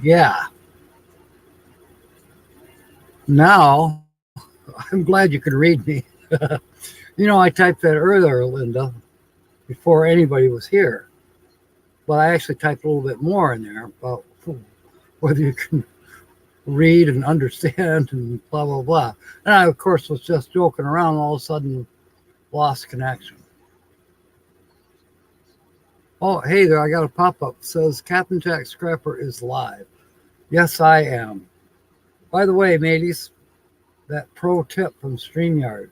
Yeah. Now, I'm glad you could read me. I typed that earlier, Linda, before anybody was here. But I actually typed a little bit more in there about whether you can read and understand and blah, blah, blah. And I, of course, was just joking around, all of a sudden lost connection. Oh, hey there, I got a pop-up. It says Captain Jack Scrapper is live. Yes, I am. By the way, mateys, that pro tip from StreamYard.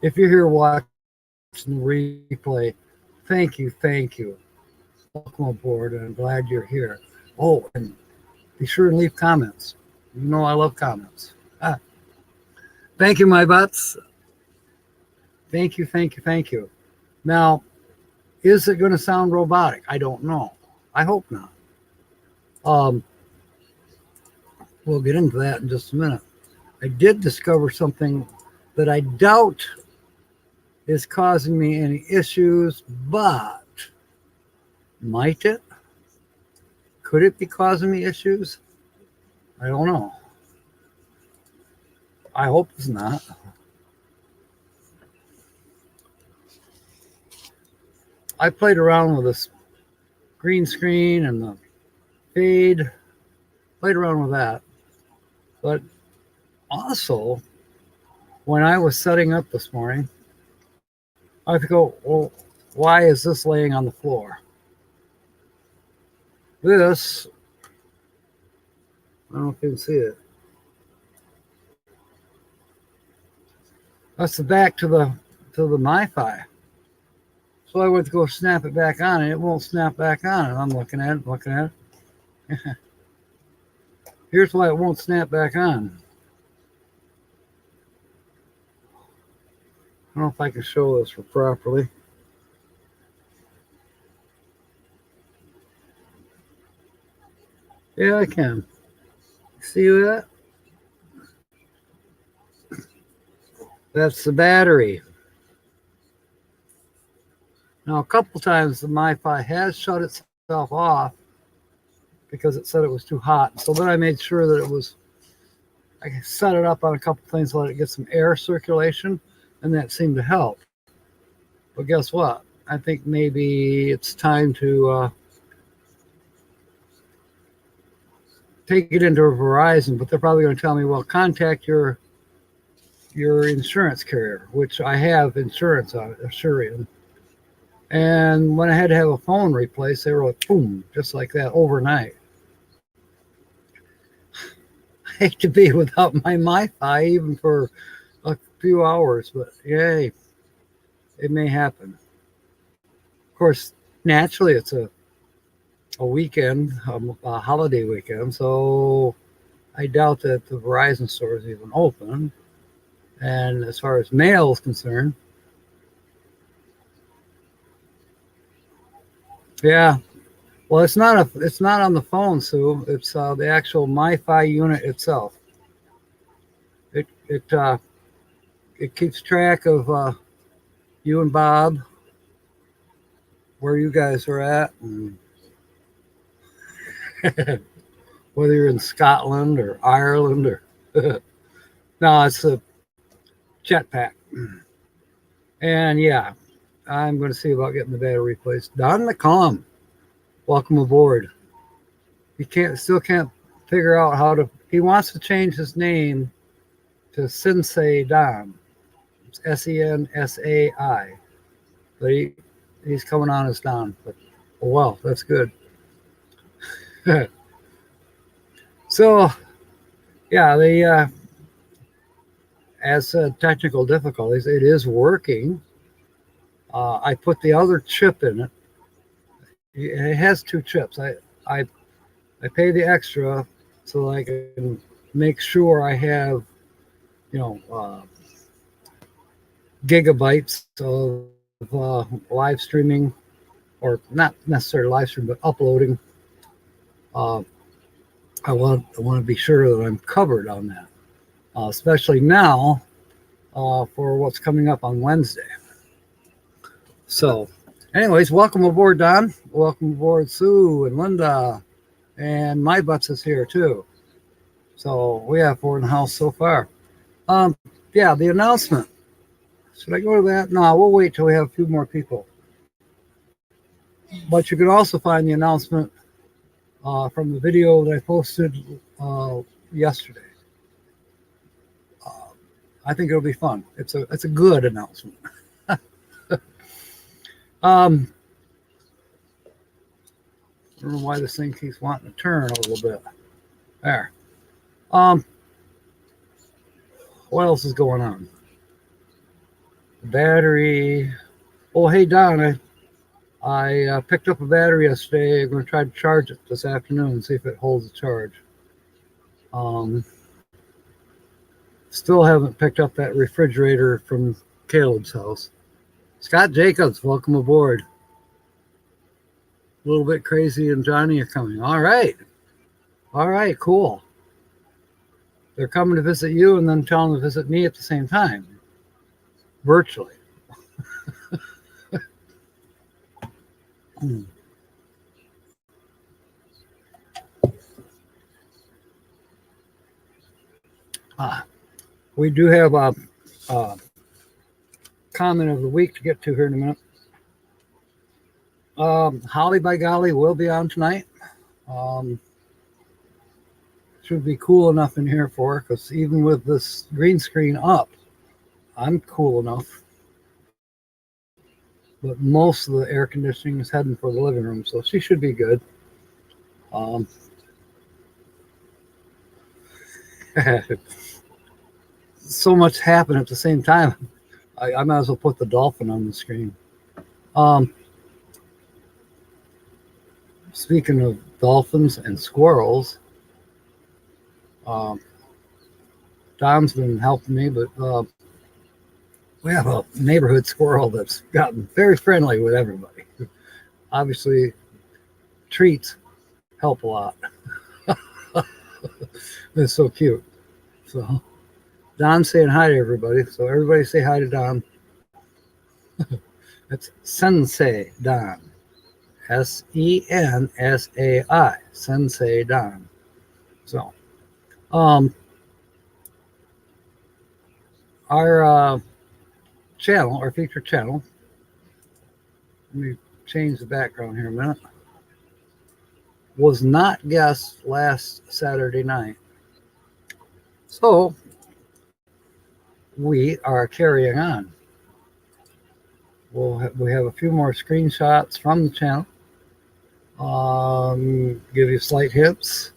If you're here watching the replay, thank you. Welcome aboard, and I'm glad you're here. Oh, and be sure and leave comments. You know I love comments. Thank you, my butts. Thank you. Now, is it going to sound robotic? I don't know. I hope not. We'll get into that in just a minute. I did discover something that I doubt is causing me any issues, but might it? Could it be causing me issues? I don't know. I hope it's not. I played around with this green screen and the fade. Played around with that. But also, when I was setting up this morning, I have to go, well, why is this laying on the floor? This, I don't know if you can see it. That's the back to the MiFi. So I went to go snap it back on, and it won't snap back on. And I'm looking at it. Here's why it won't snap back on. I don't know if I can show this properly. Yeah, I can. See that? That's the battery. Now, a couple times the MiFi has shut itself off because it said it was too hot. So then I made sure that I set it up on a couple things to let it get some air circulation, and that seemed to help. But guess what? I think maybe it's time to take it into Verizon, but they're probably going to tell me, well, contact your insurance carrier, which I have insurance on it, Asurion. And when I had to have a phone replaced, they were like, boom, just like that overnight. I hate to be without my MiFi even for a few hours, but yay, it may happen. Of course, naturally, it's a weekend, a holiday weekend, so I doubt that the Verizon store is even open. And as far as mail is concerned, yeah, well, it's not on the phone, Sue. It's the actual MiFi unit itself. It keeps track of you and Bob, where you guys are at, and whether you're in Scotland or Ireland or no, it's a jetpack. And yeah, I'm going to see about getting the battery replaced. Don McCollum, welcome aboard. He still can't figure out how to. He wants to change his name to Sensei Don. It's Sensai, but he's coming on as Don. But oh well, that's good. So yeah, as technical difficulties, it is working. I put the other chip in it. It has two chips. I pay the extra so I can make sure I have, gigabytes of live streaming, or not necessarily live stream, but uploading. I want to be sure that I'm covered on that, especially now for what's coming up on Wednesday. So, anyways, welcome aboard, Don. Welcome aboard, Sue and Linda And my butts is here too. So we have 4 in the house so far. Yeah, the announcement. Should I go to that? No, we'll wait till we have a few more people. But you can also find the announcement from the video that I posted yesterday. I think it'll be fun. It's a good announcement. I don't know why this thing keeps wanting to turn a little bit. There. What else is going on? Battery. Oh, hey, Don, I picked up a battery yesterday. I'm going to try to charge it this afternoon and see if it holds a charge. Still haven't picked up that refrigerator from Caleb's house. Scott Jacobs, welcome aboard. A little bit crazy and Johnny are coming. All right. All right, cool. They're coming to visit you and then telling them to visit me at the same time. Virtually. We do have a comment of the week to get to here in a minute. Holly by golly will be on tonight. Should be cool enough in here for her, because even with this green screen up, I'm cool enough. But most of the air conditioning is heading for the living room, so she should be good. So much happened at the same time. I might as well put the dolphin on the screen. Speaking of dolphins and squirrels, Dom's been helping me, but we have a neighborhood squirrel that's gotten very friendly with everybody. Obviously, treats help a lot. It's so cute. So Don's saying hi to everybody. So everybody say hi to Don. That's Sensei Don. Sensai. Sensei Don. So our channel, our featured channel. Let me change the background here a minute. Was not guest last Saturday night. So we are carrying on. We have a few more screenshots from the channel. Give you slight hints.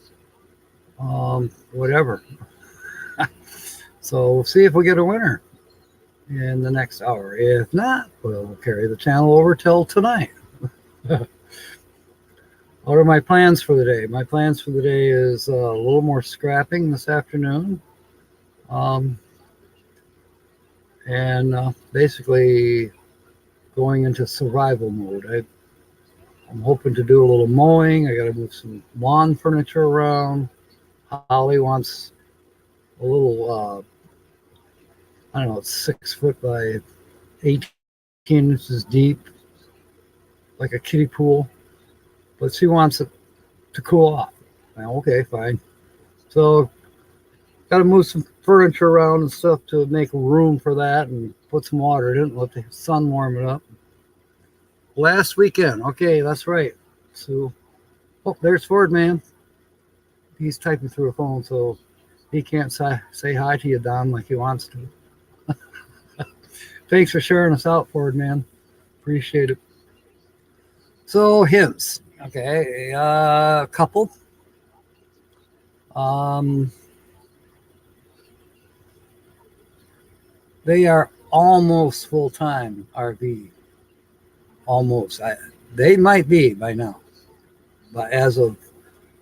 Whatever. So we'll see if we get a winner in the next hour. If not, we'll carry the channel over till tonight. What are my plans for the day? My plans for the day is a little more scrapping this afternoon. And basically going into survival mode. I'm hoping to do a little mowing. I got to move some lawn furniture around. Holly wants a little, I don't know, it's 6 foot by 18 inches deep, like a kiddie pool. But she wants it to cool off. Well, okay, fine. So got to move some furniture around and stuff to make room for that and put some water in it and let the sun warm it up. Last weekend. Okay, that's right. So, oh, there's Ford Man. He's typing through a phone, so he can't say hi to you, Don, like he wants to. Thanks for sharing us out, Ford Man. Appreciate it. So, hints. Okay, a couple. They are almost full-time RV. Almost. They might be by now. But as of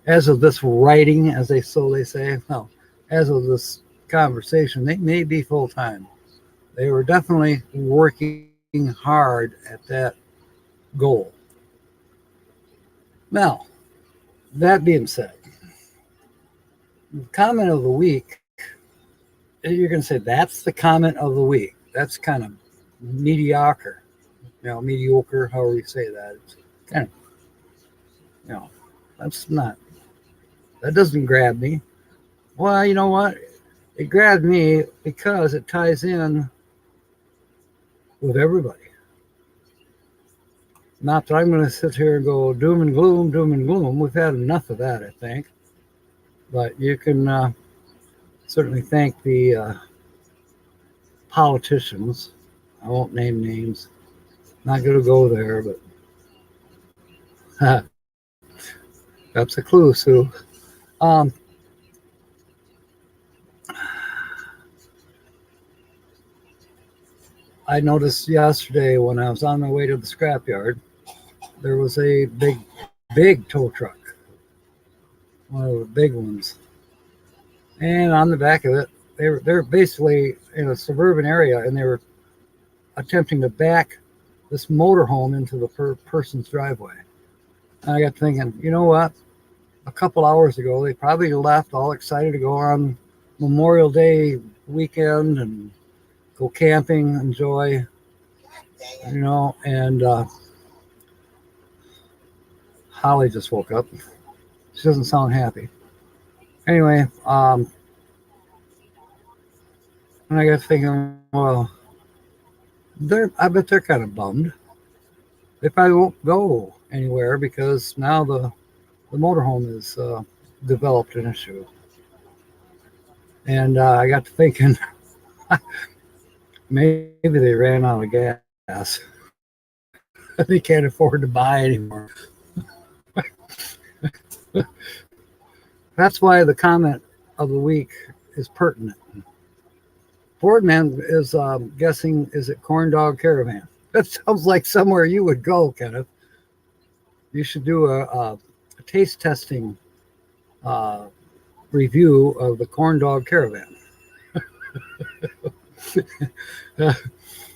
this writing, as they say, no, as of this conversation, they may be full-time. They were definitely working hard at that goal. Now, that being said, the comment of the week, you're going to say, that's the comment of the week. That's kind of mediocre. Mediocre, however you say that. It's kind of, that's not That doesn't grab me. Well, you know what? It grabbed me because it ties in with everybody. Not that I'm going to sit here and go doom and gloom, doom and gloom. We've had enough of that, I think. But you can certainly thank the politicians. I won't name names. Not going to go there, but that's a clue, Sue. I noticed yesterday when I was on my way to the scrapyard, there was a big tow truck, one of the big ones. And on the back of it, they're basically in a suburban area, and they were attempting to back this motorhome into the person's driveway. And I got thinking, you know what? A couple hours ago, they probably left all excited to go on Memorial Day weekend and go camping, enjoy, you know, and Holly just woke up. She doesn't sound happy. Anyway, and I got thinking, well, I bet they're kind of bummed. They probably won't go anywhere because now the motorhome is developed an issue. And I got to thinking, maybe they ran out of gas. They can't afford to buy anymore. That's why the comment of the week is pertinent. Boardman is guessing, is it Corn Dog Caravan? That sounds like somewhere you would go, Kenneth. You should do a taste testing review of the Corn Dog Caravan.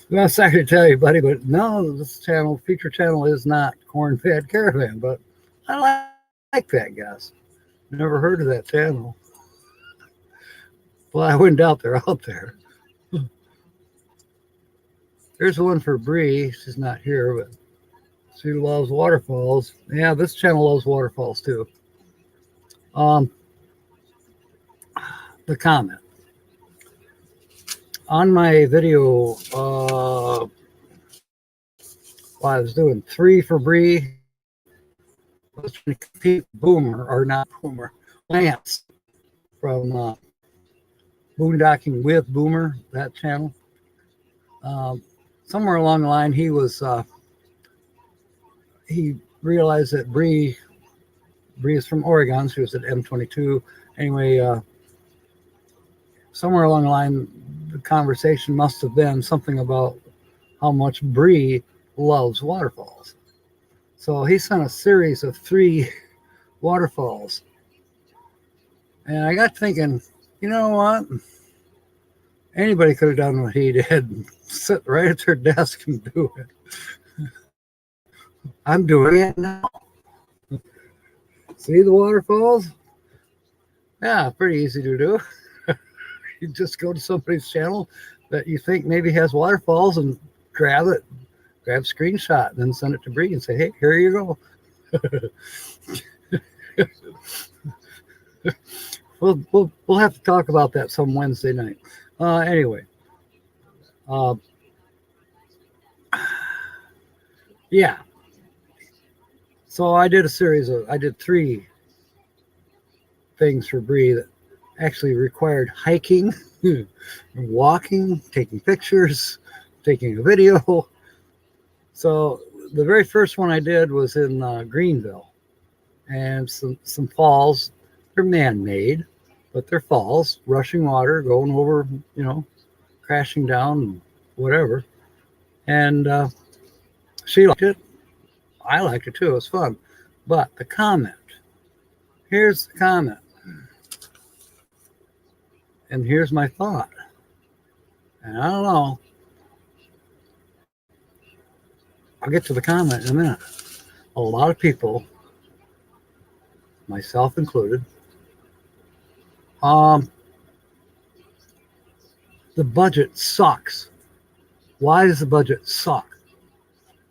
Not sorry to tell you, buddy, but no, this feature channel is not Corn Fed Caravan, but I like that, guys. Never heard of that channel. Well, I wouldn't doubt they're out there. There's one for Bree. She's not here, but she loves waterfalls. Yeah, this channel loves waterfalls too. The comment. On my video, while I was doing 3 for Bree, I was trying to compete Boomer, or not Boomer, Lance from Boondocking with Boomer, that channel. Somewhere along the line, he realized that Bree is from Oregon. She was at M22. Anyway, somewhere along the line, the conversation must have been something about how much Bree loves waterfalls. So he sent a series of 3 waterfalls. And I got thinking, you know what? Anybody could have done what he did. Sit right at their desk and do it. I'm doing it now. See the waterfalls? Yeah, pretty easy to do. You just go to somebody's channel that you think maybe has waterfalls and grab a screenshot, and then send it to Bree and say, hey, here you go. We'll have to talk about that some Wednesday night. Anyway. Yeah. So I did 3 things for Bree that actually required hiking, walking, taking pictures, taking a video. So the very first one I did was in Greenville, and some falls. They're man-made, but they're falls, rushing water, going over, you know, crashing down, and whatever. And she liked it. I liked it too. It was fun. But the comment. Here's the comment. And here's my thought. And I don't know. I'll get to the comment in a minute. A lot of people, myself included, the budget sucks. Why does the budget suck?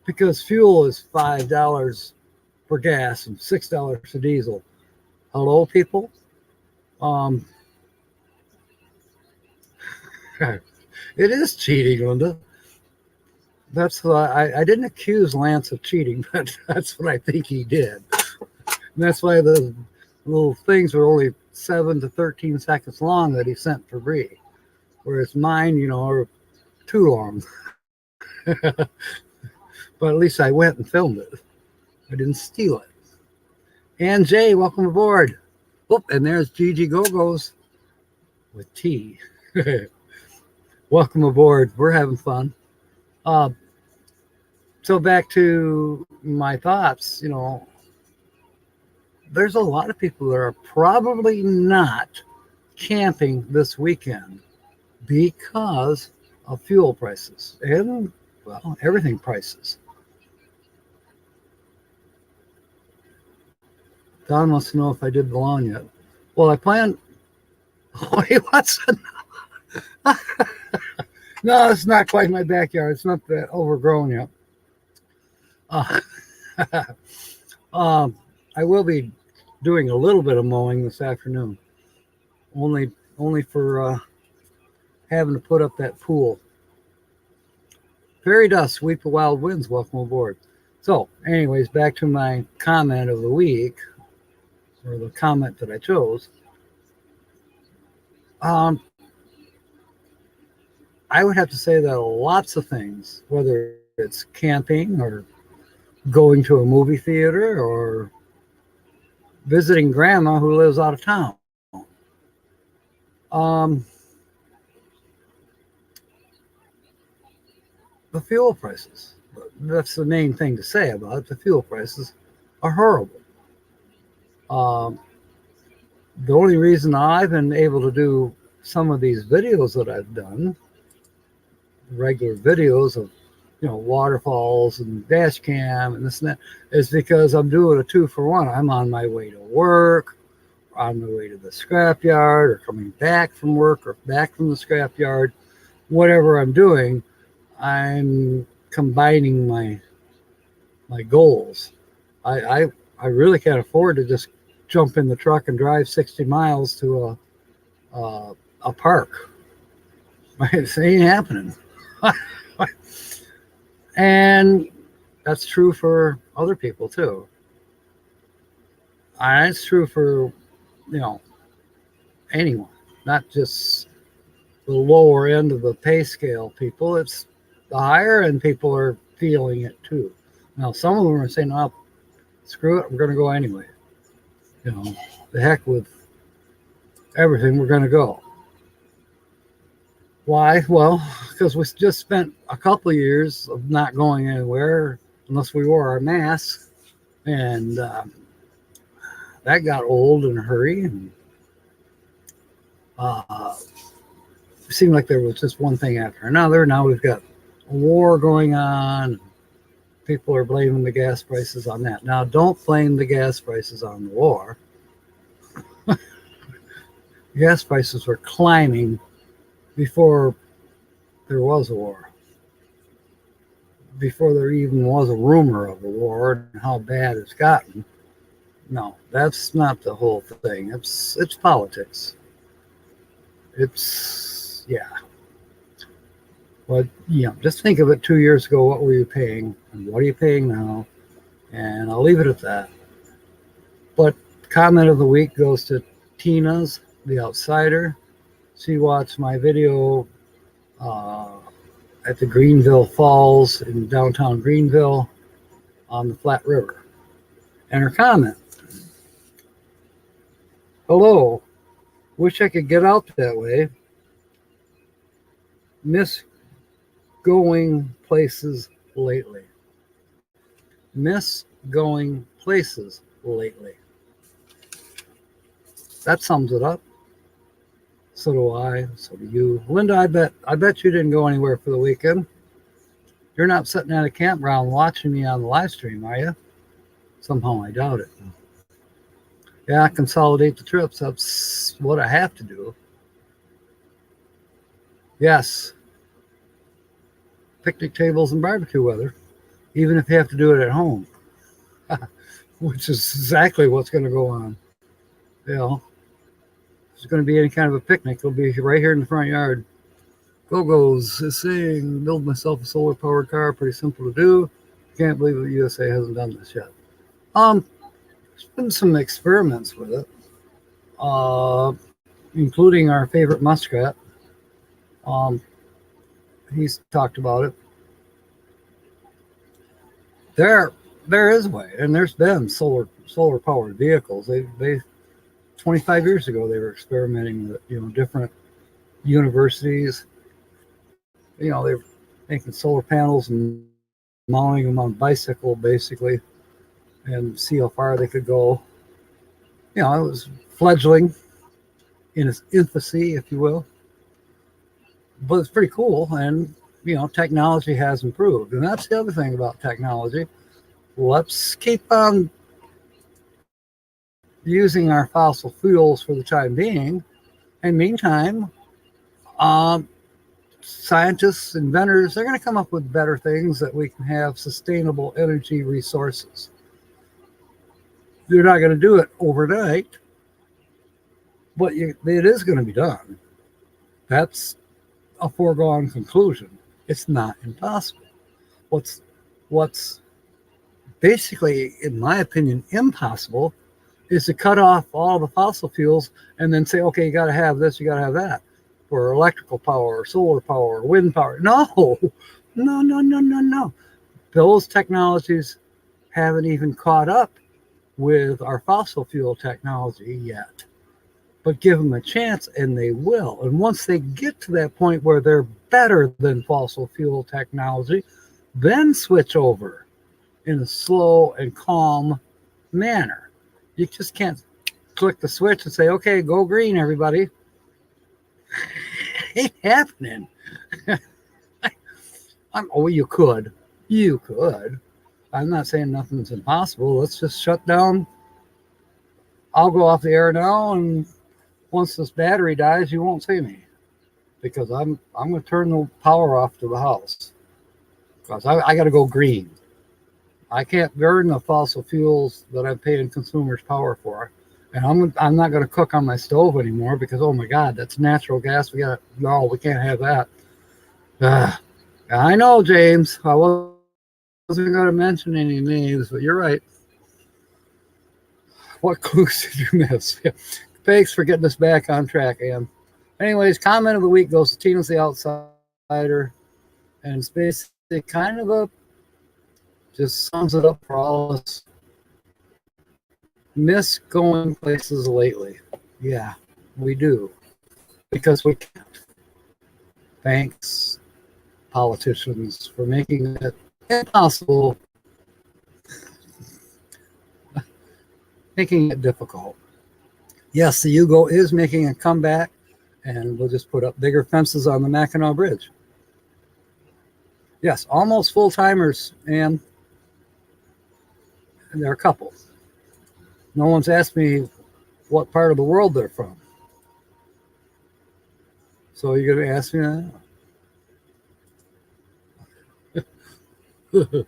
Because fuel is $5 for gas and $6 for diesel. Hello, people. Um, it is cheating, Linda. That's why I didn't accuse Lance of cheating, but that's what I think he did. And that's why the little things were only 7 to 13 seconds long that he sent for Bree, whereas mine, are too long. But at least I went and filmed it. I didn't steal it. And Jay, welcome aboard. Oh, and there's Gigi Go-Go's with tea. Welcome aboard. We're having fun. So back to my thoughts, there's a lot of people that are probably not camping this weekend because of fuel prices and, well, everything prices. Don wants to know if I did the lawn yet. Well, I plan. Wait, what's No, it's not quite my backyard. It's not that overgrown yet. I will be doing a little bit of mowing this afternoon. Only for having to put up that pool. Fairy dust, sweep of wild winds. Welcome aboard. So, anyways, back to my comment of the week, or the comment that I chose. I would have to say that lots of things, whether it's camping or going to a movie theater or visiting grandma who lives out of town. The fuel prices, that's the main thing to say about it. The fuel prices are horrible. The only reason I've been able to do some of these videos that I've done, regular videos of, waterfalls and dash cam and this and that, is because I'm doing a 2-for-1. I'm on my way to work, on my way to the scrapyard, or coming back from work, or back from the scrapyard. Whatever I'm doing, I'm combining my goals. I really can't afford to just jump in the truck and drive 60 miles to a park. It ain't happening. And that's true for other people too. And it's true for, anyone, not just the lower end of the pay scale people. It's the higher end people are feeling it too. Now, some of them are saying, "Oh, screw it, we're going to go anyway. The heck with everything, we're going to go." Why? Well, because we just spent a couple of years of not going anywhere unless we wore our masks, and that got old in a hurry. And it seemed like there was just one thing after another. Now we've got a war going on. People are blaming the gas prices on that. Now, don't blame the gas prices on the war. Gas prices were climbing before there was a war, before there even was a rumor of a war and how bad it's gotten. No, that's not the whole thing. It's politics. Yeah. But, just think of it 2 years ago. What were you paying? And what are you paying now? And I'll leave it at that. But comment of the week goes to Tina's The Outsider. She watched my video at the Greenville Falls in downtown Greenville on the Flat River. And her comment: "Hello, wish I could get out that way. Miss going places lately. Miss going places lately." That sums it up. So do I. So do you. Linda, I bet you didn't go anywhere for the weekend. You're not sitting at a campground watching me on the live stream, are you? Somehow I doubt it. Yeah, consolidate the trips. That's what I have to do. Yes. Picnic tables and barbecue weather, even if you have to do it at home, which is exactly what's going to go on. You know, if there's going to be any kind of a picnic, it'll be right here in the front yard. Go-Go's is saying, build myself a solar-powered car, pretty simple to do. Can't believe the USA hasn't done this yet. There's been some experiments with it, including our favorite muskrat. He's talked about it. There is a way, and there's been solar-powered vehicles. They 25 years ago they were experimenting with different universities. They were making solar panels and mounting them on a bicycle, basically, and see how far they could go. It was fledgling in its infancy, if you will. But it's pretty cool, and, technology has improved. And that's the other thing about technology. Let's keep on using our fossil fuels for the time being. And meantime, scientists, inventors, they're going to come up with better things that we can have sustainable energy resources. They're not going to do it overnight, but it is going to be done. That's a foregone conclusion. It's not impossible. What's basically, in my opinion, impossible is to cut off all the fossil fuels and then say, okay, you got to have this, you got to have that for electrical power, solar power, wind power. No. Those technologies haven't even caught up with our fossil fuel technology yet. But give them a chance and they will. And once they get to that point where they're better than fossil fuel technology, then switch over in a slow and calm manner. You just can't click the switch and say, okay, go green, everybody. It ain't happening. You could. You could. I'm not saying nothing's impossible. Let's just shut down. I'll go off the air now, and once this battery dies, you won't see me, because I'm going to turn the power off to the house, because I got to go green. I can't burn the fossil fuels that I'm paying consumers power for, and I'm not going to cook on my stove anymore, because oh my God, that's natural gas. We can't have that. I know, James. I wasn't going to mention any names, but you're right. What clues did you miss? Thanks for getting us back on track, Ann. Anyways, comment of the week goes to Tina's the Outsider. And it's basically kind of just sums it up for all of us. Miss going places lately. Yeah, we do. Because we can't. Thanks, politicians, for making it impossible. Making it difficult. Yes, the Yugo is making a comeback, and we'll just put up bigger fences on the Mackinac Bridge. Yes, almost full-timers, and they're a couple. No one's asked me what part of the world they're from. So you're going to ask me that?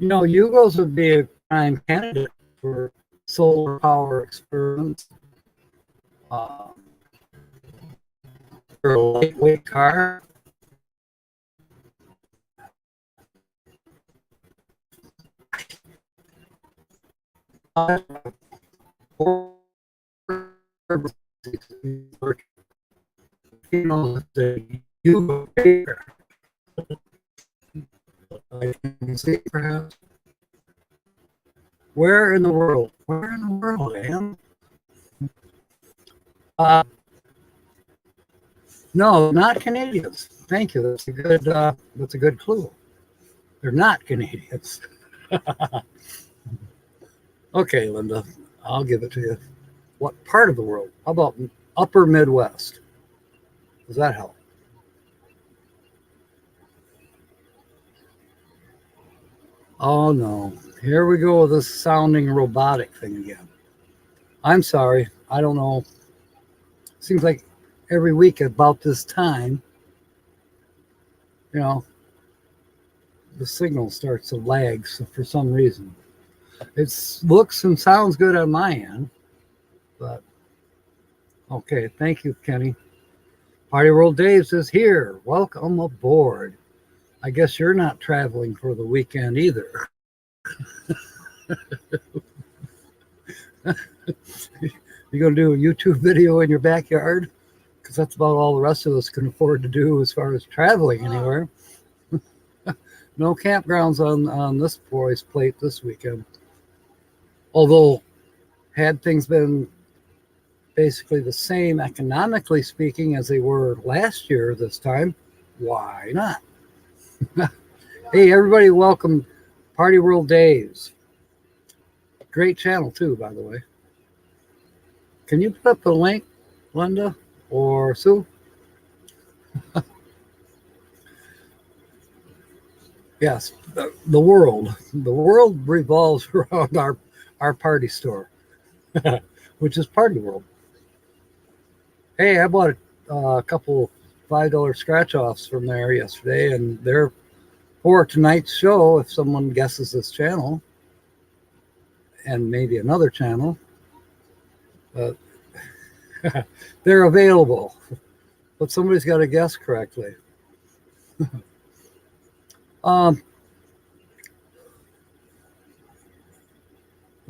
Yugos would be a prime candidate for solar power experiments. For a lightweight car. The Yugo paper. I can see, perhaps. Where in the world? Where in the world, Ann? No, not Canadians. Thank you. That's a good clue. They're not Canadians. Okay, Linda, I'll give it to you. What part of the world? How about upper Midwest? Does that help? Oh no, here we go with this sounding robotic thing again. I'm sorry, I don't know. Seems like every week about this time, the signal starts to lag for some reason. It looks and sounds good on my end, but okay. Thank you, Kenny. Party World Dave's is here. Welcome aboard. I guess you're not traveling for the weekend either. You gonna do a YouTube video in your backyard? Because that's about all the rest of us can afford to do as far as traveling anywhere. No campgrounds on this boy's plate this weekend. Although, had things been basically the same economically speaking as they were last year this time, why not? Hey, everybody, welcome Party World Daves. Great channel, too, by the way. Can you put up the link, Linda or Sue? Yes, the world revolves around our party store, which is Party World. Hey, I bought a couple $5 scratch-offs from there yesterday, and they're for tonight's show, if someone guesses this channel, and maybe another channel, they're available, but somebody's got to guess correctly. Well,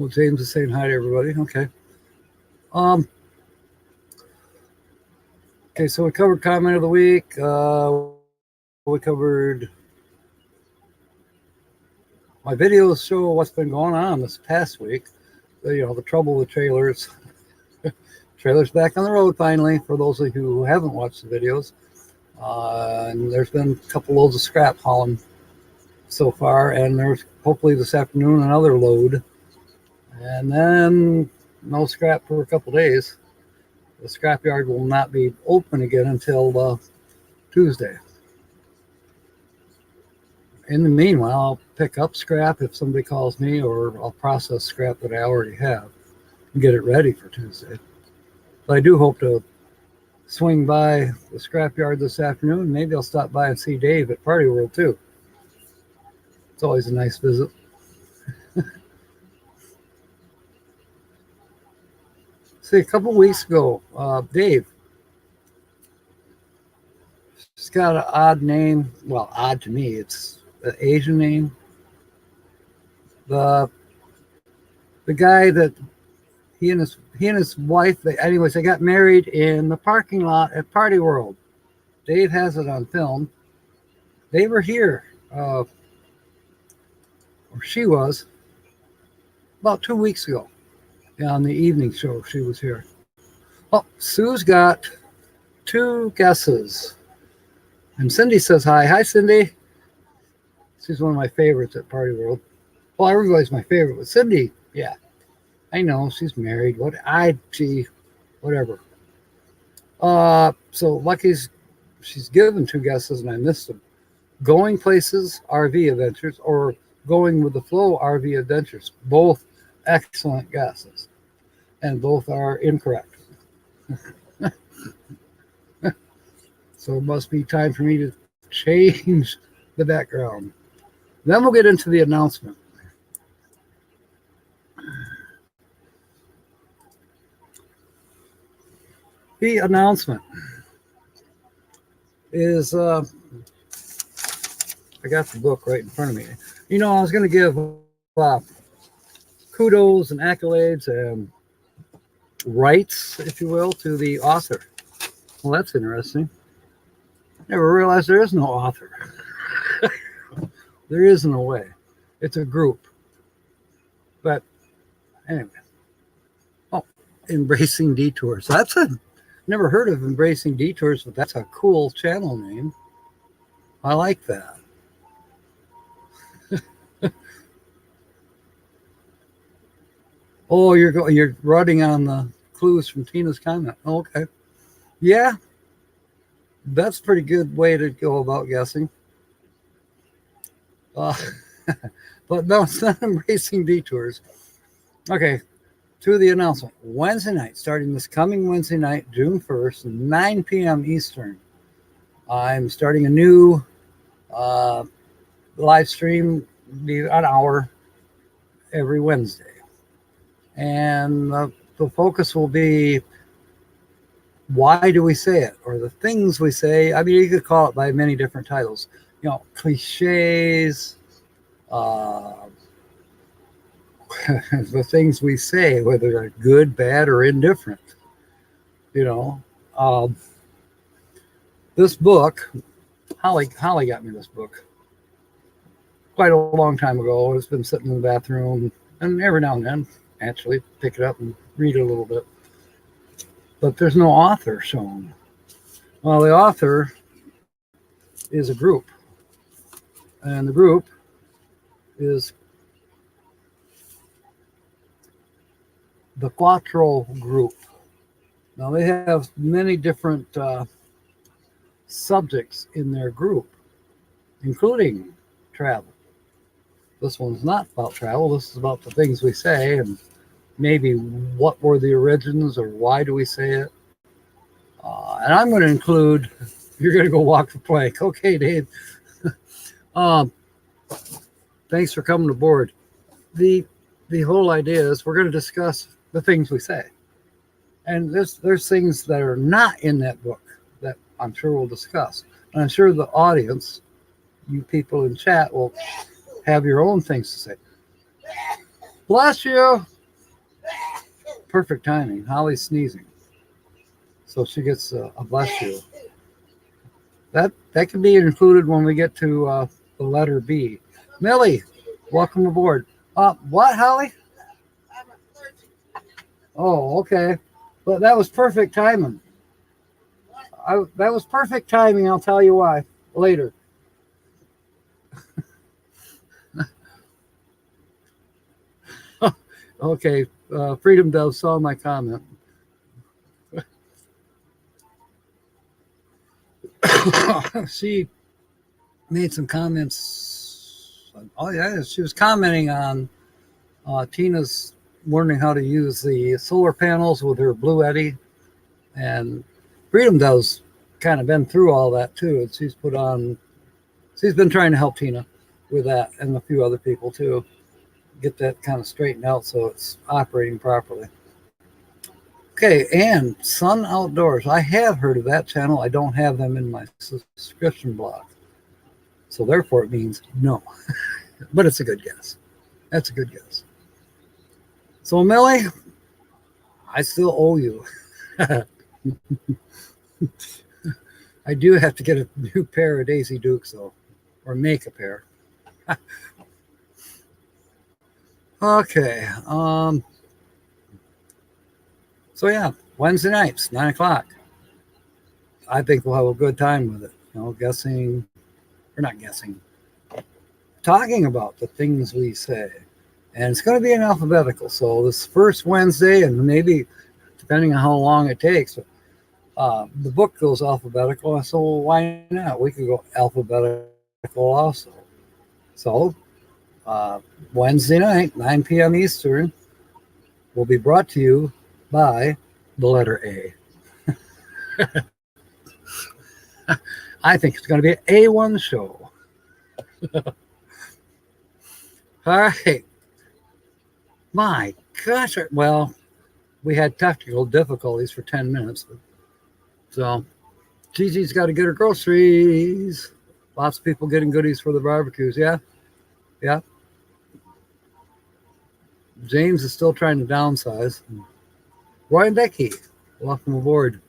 James is saying hi to everybody. Okay. Okay, so we covered comment of the week. We covered my videos show what's been going on this past week. The trouble with trailers. Trailers back on the road finally, for those of you who haven't watched the videos. And there's been a couple loads of scrap hauling so far, and there's hopefully this afternoon another load. And then no scrap for a couple days. The scrapyard will not be open again until Tuesday. In the meanwhile, I'll pick up scrap if somebody calls me, or I'll process scrap that I already have and get it ready for Tuesday. But I do hope to swing by the scrapyard this afternoon. Maybe I'll stop by and see Dave at Party World too. It's always a nice visit. See, a couple weeks ago, Dave, she's got an odd name. Well, odd to me. It's an Asian name. The guy that he and his wife, they got married in the parking lot at Party World. Dave has it on film. They were here, or she was, about 2 weeks ago. On the evening show, she was here. Well, Sue's got 2 guesses. And Cindy says hi. Hi, Cindy. She's one of my favorites at Party World. Well, everybody's my favorite, but Cindy, yeah. I know, she's married. Whatever. So Lucky's, she's given 2 guesses and I missed them. Going Places RV Adventures or Going with the Flow RV Adventures. Both excellent guesses. And both are incorrect. So it must be time for me to change the background. Then we'll get into the announcement. The announcement is, I got the book right in front of me. I was going to give kudos and accolades and rights, if you will, to the author. Well, that's interesting. Never realized there is no author. There isn't a way. It's a group. But anyway. Oh, Embracing Detours. Never heard of Embracing Detours, but that's a cool channel name. I like that. Oh, you're running on the clues from Tina's comment. Oh, okay. Yeah. That's a pretty good way to go about guessing. But no, it's not Embracing Detours. Okay. To the announcement. Wednesday night, starting this coming Wednesday night, June 1st, 9 p.m. Eastern. I'm starting a new live stream, be an hour. every Wednesday. And the focus will be, why do we say it? Or the things we say. I mean, you could call it by many different titles. You know, cliches, the things we say, whether they're good, bad, or indifferent. You know, this book, Holly got me this book quite a long time ago. It's been sitting in the bathroom, and every now and then, actually, pick it up and read it a little bit. But there's no author shown. Well, the author is a group, and the group is the Quattro Group. Now, they have many different subjects in their group, including travel. This one's not about travel. This is about the things we say and maybe what were the origins or why do we say it. And I'm going to include, you're going to go walk the plank. Okay, Dave. Thanks for coming aboard. The whole idea is we're going to discuss the things we say. And there's things that are not in that book that I'm sure we'll discuss. And I'm sure the audience, you people in chat, will have your own things to say. Bless you. Perfect timing. Holly's sneezing. So she gets a bless you. That can be included when we get to the letter B. Millie, welcome aboard. What, Holly? I'm allergic. Oh, okay. But that was perfect timing. That was perfect timing. I'll tell you why later. Okay, Freedom Dove saw my comment. She made some comments. Oh yeah, she was commenting on Tina's learning how to use the solar panels with her Blue Eddy, and Freedom Dove's kind of been through all that too. And she's been trying to help Tina with that and a few other people too, get that kind of straightened out so it's operating properly. Okay, and Sun Outdoors. I have heard of that channel. I don't have them in my subscription block. So therefore it means no. But it's a good guess. That's a good guess. So Millie, I still owe you. I do have to get a new pair of Daisy Dukes though, or make a pair. Okay. So yeah, Wednesday nights, 9 o'clock. I think we'll have a good time with it. You know, talking about the things we say. And it's going to be in alphabetical. So this first Wednesday, and maybe depending on how long it takes, the book goes alphabetical. So why not? We could go alphabetical also. So Wednesday night, 9 p.m. Eastern, will be brought to you by the letter A. I think it's going to be an A1 show. All right. My gosh. Well, we had technical difficulties for 10 minutes. So Gigi's got to get her groceries. Lots of people getting goodies for the barbecues. Yeah. Yeah. James is still trying to downsize. Roy and Becky, welcome aboard.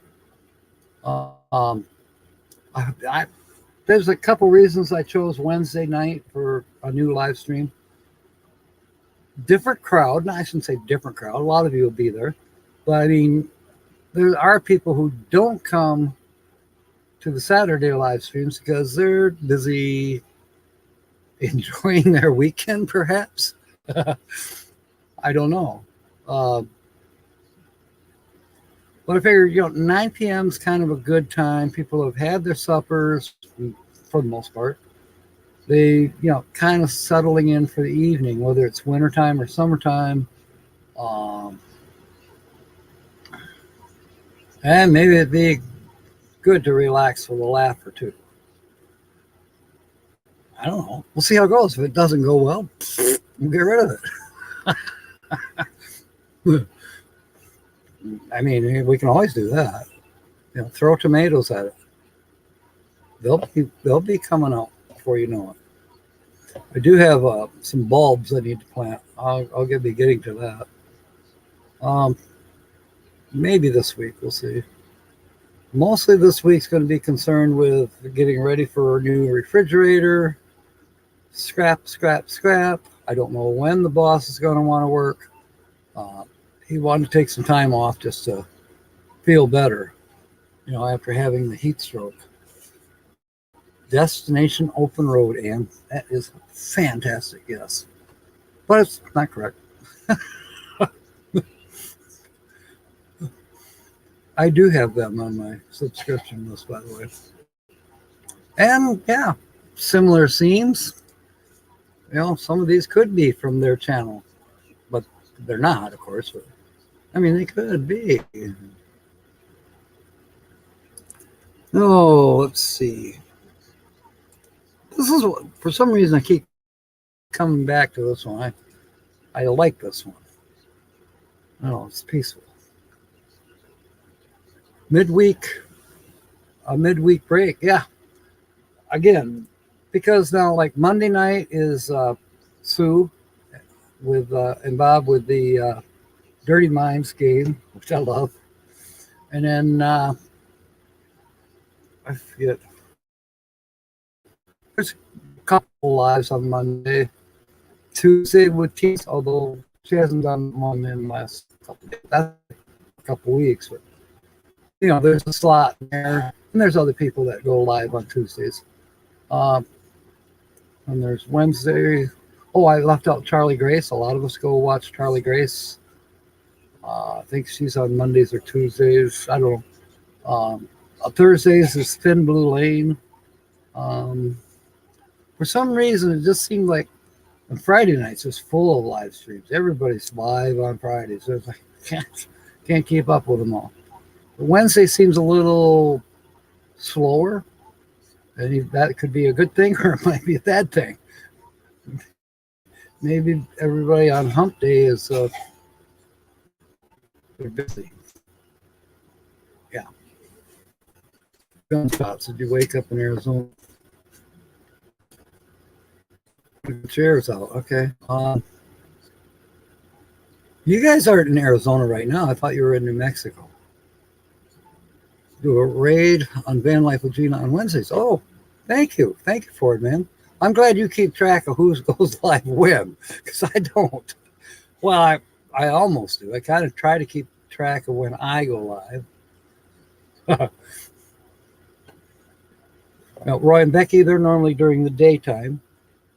There's a couple reasons I chose Wednesday night for a new live stream. Different crowd. No, I shouldn't say different crowd. A lot of you will be there. But I mean, there are people who don't come to the Saturday live streams because they're busy enjoying their weekend, perhaps. I don't know. But I figured, 9 p.m. is kind of a good time. People have had their suppers for the most part. They, kind of settling in for the evening, whether it's wintertime or summertime. And maybe it'd be good to relax with a laugh or two. I don't know. We'll see how it goes. If it doesn't go well, we'll get rid of it. I mean, we can always do that. Throw tomatoes at it. They'll be coming out before you know it. I do have some bulbs I need to plant. I'll be getting to that. Maybe this week, we'll see. Mostly this week's going to be concerned with getting ready for a new refrigerator. Scrap. I don't know when the boss is going to want to work. He wanted to take some time off just to feel better, after having the heat stroke. Destination open road, and that is fantastic, yes. But it's not correct. I do have them on my subscription list, by the way. And yeah, similar themes. Some of these could be from their channel, but they're not, of course. But, I mean, they could be. Oh, let's see. This is, for some reason, I keep coming back to this one. I like this one. Oh, it's peaceful. A midweek break. Yeah. Again, because now, like Monday night is Sue with and Bob with the Dirty Minds game, which I love. And then I forget. There's a couple lives on Monday. Tuesday with Teens, although she hasn't done one in the last couple of days. That's a couple weeks, but there's a slot there, and there's other people that go live on Tuesdays. And there's Wednesday. Oh, I left out Charlie Grace. A lot of us go watch Charlie Grace. I think she's on Mondays or Tuesdays. I don't know. Thursdays is Thin Blue Lane. For some reason, it just seemed like on Friday nights it's full of live streams. Everybody's live on Fridays. So it's like can't keep up with them all. But Wednesday seems a little slower. And that could be a good thing, or it might be a bad thing. Maybe everybody on hump day is they're busy. Yeah. Gunshots. Did you wake up in Arizona? The chairs out. Okay. You guys aren't in Arizona right now. I thought you were in New Mexico. Do a raid on Van Life with Gina on Wednesdays. Oh, thank you for it, man. I'm glad you keep track of who goes live when, because I don't. Well, I almost do. I kind of try to keep track of when I go live. Now, Roy and Becky, they're normally during the daytime,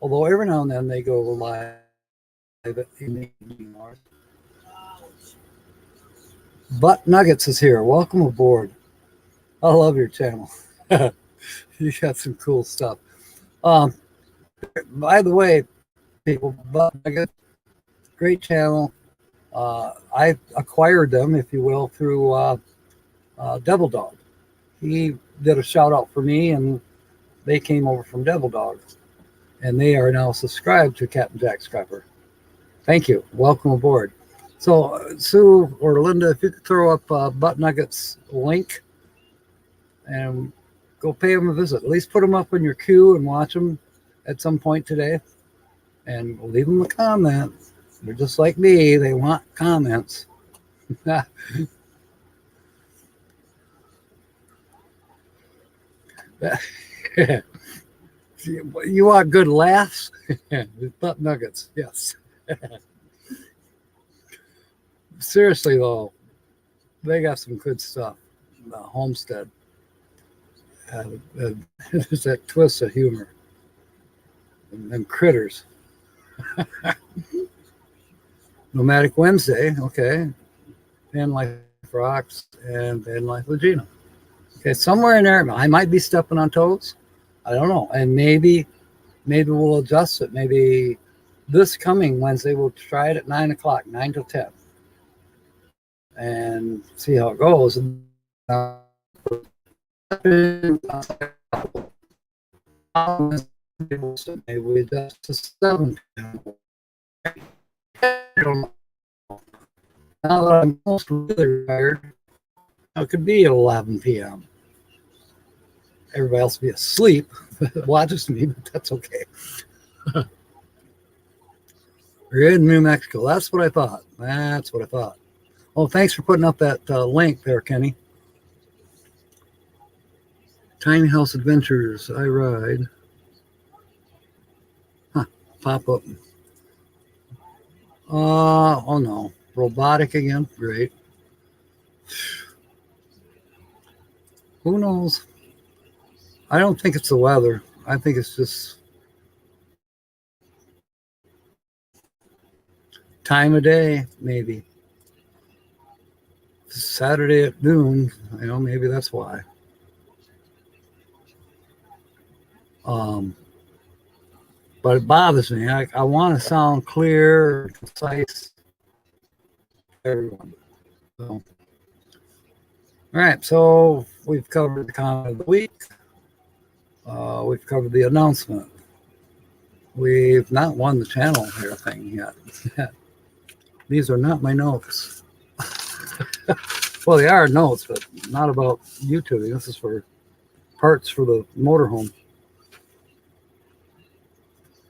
although every now and then they go live in the evening hours. Butt Nuggets is here. Welcome aboard. I love your channel. You got some cool stuff. By the way, people, Butt Nuggets, great channel. I acquired them, if you will, through Devil Dog. He did a shout out for me, and they came over from Devil Dog, and they are now subscribed to Captain Jack Scrapper. Thank you. Welcome aboard. So, Sue or Linda, if you could throw up Butt Nuggets link and go pay them a visit. At least put them up in your queue and watch them at some point today, and leave them a comment. They're just like me. They want comments. You want good laughs? Butt Nuggets, yes. Seriously, though, they got some good stuff. Homestead. There's that twist of humor. And critters. Nomadic Wednesday, okay. Van Life Rocks and Van Life with Gina. Okay, somewhere in there, I might be stepping on toes. I don't know. And maybe we'll adjust it. Maybe this coming Wednesday, we'll try it at 9 o'clock, 9 to 10. And see how it goes. Maybe we adjust to 7 p.m. don't know. Now that I'm almost really tired, it could be at 11 p.m. Everybody else will be asleep. Watches me, but that's okay. We're in New Mexico. That's what I thought. That's what I thought. Oh, thanks for putting up that link there, Kenny. Tiny House Adventures. I ride. Huh. Pop up. Oh no. Robotic again? Great. Who knows? I don't think it's the weather. I think it's just time of day, maybe. Saturday at noon, maybe that's why. But it bothers me. I want to sound clear, concise, everyone. So, all right, so we've covered the comment of the week. We've covered the announcement. We've not won the channel here thing yet. These are not my notes. Well, they are notes, but not about YouTube. This is for parts for the motorhome.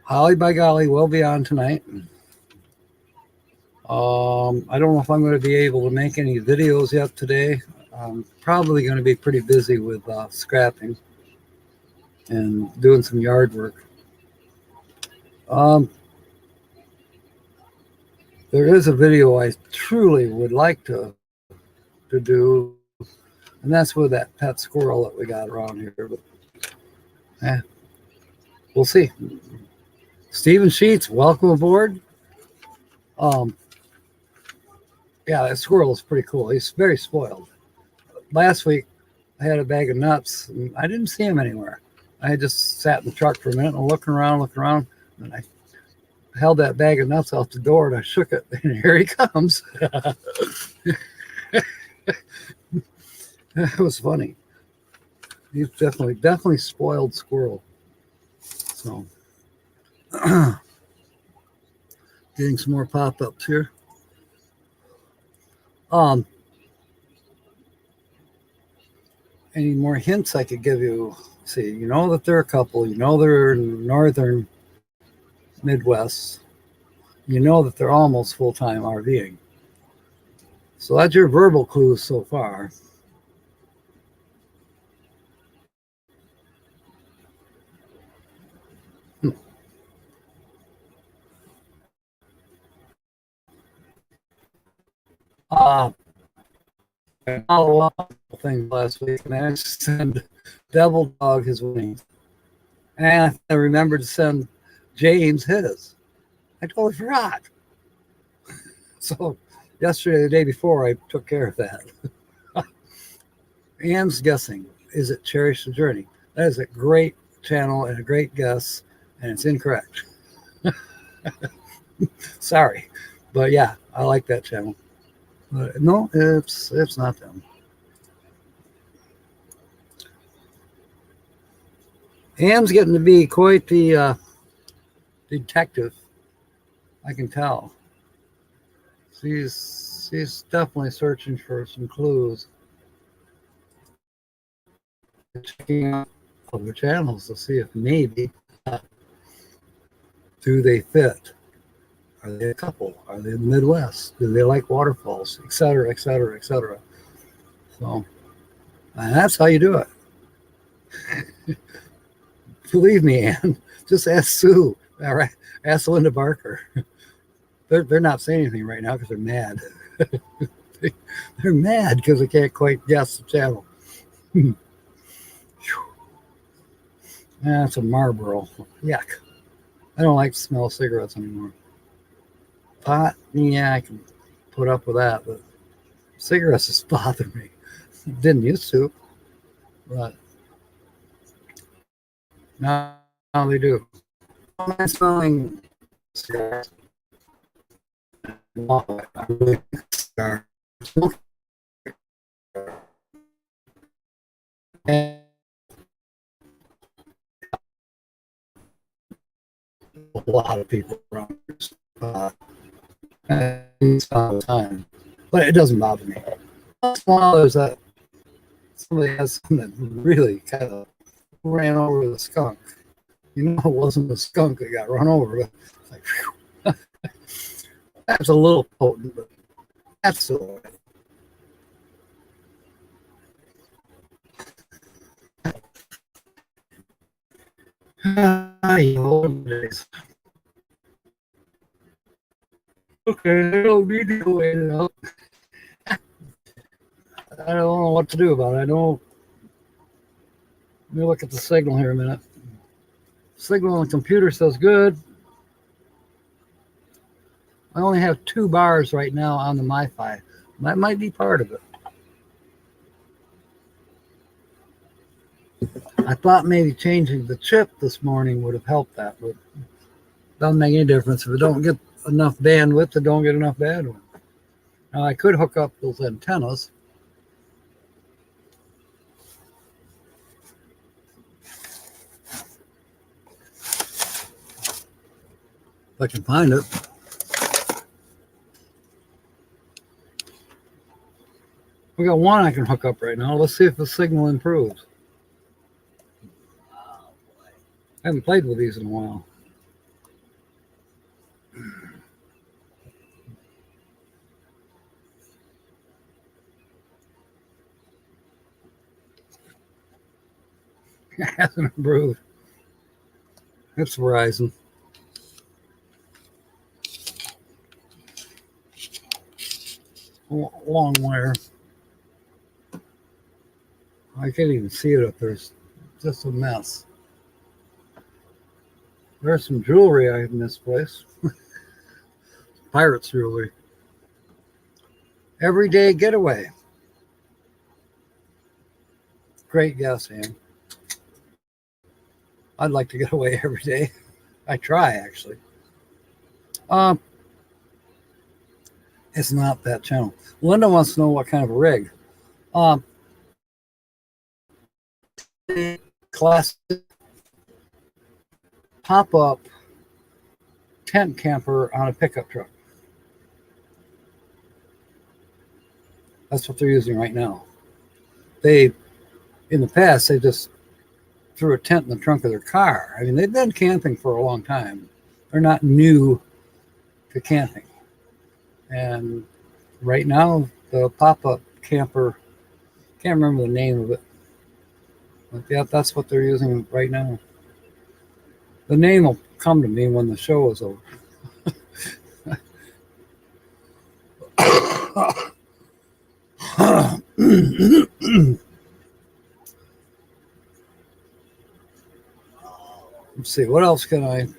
Holly by golly will be on tonight. I don't know if I'm going to be able to make any videos yet today. I'm probably going to be pretty busy with scrapping and doing some yard work. There is a video I truly would like to do, and that's with that pet squirrel that we got around here. But we'll see. Stephen Sheets, welcome aboard. Yeah, that squirrel is pretty cool. He's very spoiled. Last week, I had a bag of nuts, and I didn't see him anywhere. I just sat in the truck for a minute and looking around, and I held that bag of nuts out the door, and I shook it, and here he comes. That was funny. He's definitely spoiled squirrel. So, getting some more pop-ups here. Any more hints I could give you? See, you know that they're a couple. You know they're in northern Midwest. You know that they're almost full-time RVing. So that's your verbal clues so far. I followed up things last week, and I sent Devil Dog his wings. And I remembered to send James his. I totally forgot. So yesterday, the day before, I took care of that. Ann's guessing, is it Cherish the Journey? That is a great channel and a great guess, and it's incorrect. Sorry. But yeah, I like that channel. No, it's not them. Ann's getting to be quite the detective. I can tell. She's definitely searching for some clues. Checking out other channels to see if maybe do they fit. Are they a couple? Are they in the Midwest? Do they like waterfalls, et cetera, et cetera, et cetera? So, and that's how you do it. Believe me, Ann. Just ask Sue. All right, ask Linda Barker. They're not saying anything right now because they're mad. They're mad because they can't quite guess the channel. That's a Marlboro. Yuck. I don't like to smell cigarettes anymore. Pot, yeah, I can put up with that, but cigarettes just bother me. Didn't used to, but now they do. I'm smelling cigars. I really cigar. And a lot of people around. all the time, but it doesn't bother me. Once in a while, there's that somebody has something that really kind of ran over the skunk. You know, it wasn't the skunk that got run over, but it's like, whew. That's a little potent, but that's still days. Okay, I don't need to go in and out. I don't know what to do about it. I don't. Let me look at the signal here a minute. Signal on the computer says good. I only have 2 bars right now on the MiFi. That might be part of it. I thought maybe changing the chip this morning would have helped that, but it doesn't make any difference. If it don't get enough bandwidth, it don't get enough bandwidth. Now I could hook up those antennas. If I can find it. We got one I can hook up right now. Let's see if the signal improves. I haven't played with these in a while. It hasn't improved. It's Verizon. Long wire. I can't even see it up there. It's just a mess. There's some jewelry I misplaced. Pirates jewelry. Everyday getaway. Great guess, Ann. I'd like to get away every day. I try, actually. It's not that channel. Linda wants to know what kind of a rig. Classic pop-up tent camper on a pickup truck. That's what they're using right now. In the past, they just threw a tent in the trunk of their car. I mean, they've been camping for a long time. They're not new to camping. And right now, the pop-up camper, can't remember the name of it. But yeah, that's what they're using right now. The name will come to me when the show is over. Let's see, what else can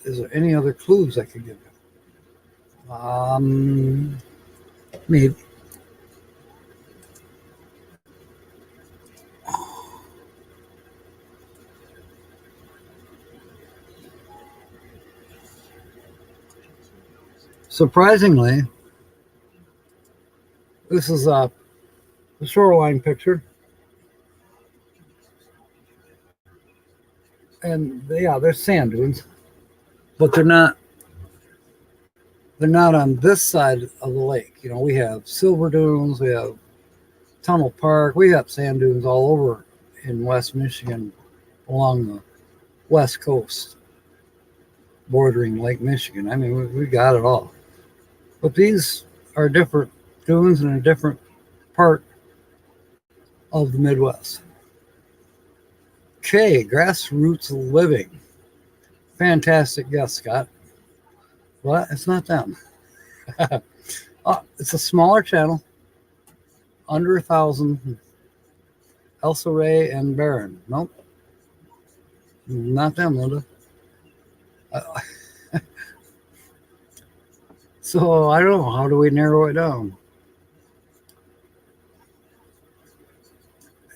is there any other clues I could give you? Maybe. Surprisingly, this is the shoreline picture. And yeah, there's sand dunes, but they're not on this side of the lake. You know, we have silver dunes, we have Tunnel Park, we have sand dunes all over in West Michigan along the west coast, bordering Lake Michigan. I mean, we got it all. But these are different dunes in a different part of the Midwest. Okay, grassroots living. Fantastic guess, Scott. Well, it's not them. It's a smaller channel, under 1,000. Elsa Ray and Baron. Nope. Not them, Linda. So I don't know. How do we narrow it down?